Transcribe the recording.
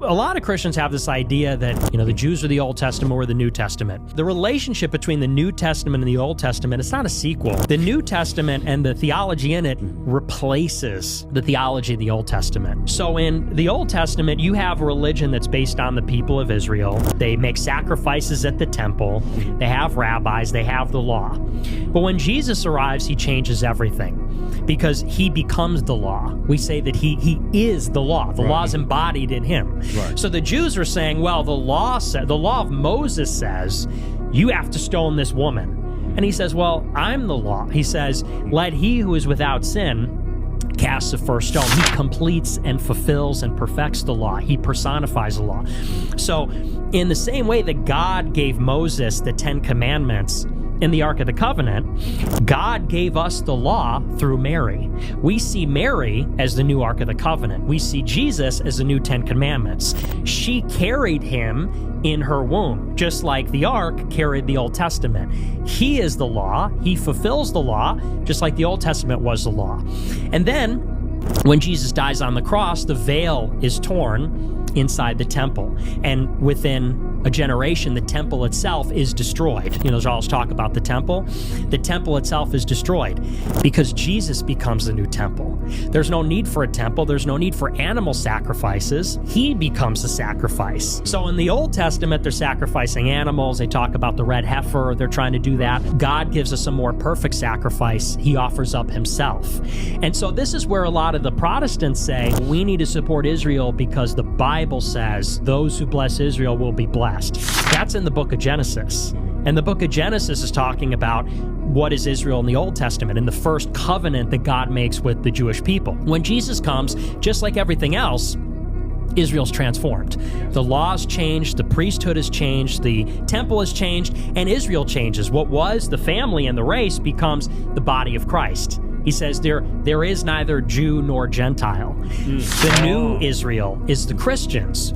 a lot of Christians have this idea that, the Jews are the Old Testament or the New Testament. The relationship between the New Testament and the Old Testament, it's not a sequel. The New Testament and the theology in it replaces the theology of the Old Testament. So in the Old Testament, you have a religion that's based on the people of Israel. They make sacrifices at the temple. They have rabbis. They have the law. But when Jesus arrives, he changes everything because he becomes the law. We say that he is the law. The law is embodied in him. Right. So the Jews are saying, well, the law of Moses says you have to stone this woman. And he says, well, I'm the law. He says, let he who is without sin cast the first stone. He completes and fulfills and perfects the law. He personifies the law. So in the same way that God gave Moses the 10 Commandments in the Ark of the Covenant, God gave us the law through Mary. We see Mary as the new Ark of the Covenant. We see Jesus as the new 10 Commandments. She carried him in her womb, just like the Ark carried the Old Testament. He is the law. He fulfills the law, just like the Old Testament was the law. And then, when Jesus dies on the cross, the veil is torn inside the temple. And within a generation, the temple itself is destroyed. There's always talk about the temple. The temple itself is destroyed because Jesus becomes the new temple. There's no need for a temple. There's no need for animal sacrifices. He becomes the sacrifice. So in the Old Testament, they're sacrificing animals. They talk about the red heifer. They're trying to do that. God gives us a more perfect sacrifice. He offers up himself. And so this is where a lot of the Protestants say, we need to support Israel because the Bible says those who bless Israel will be blessed. That's in the book of Genesis. And the book of Genesis is talking about what is Israel in the Old Testament and the first covenant that God makes with the Jewish people. When Jesus comes, just like everything else, Israel's transformed. The law's changed, the priesthood has changed, the temple has changed, and Israel changes. What was the family and the race becomes the body of Christ. He says there is neither Jew nor Gentile. The new Israel is the Christians.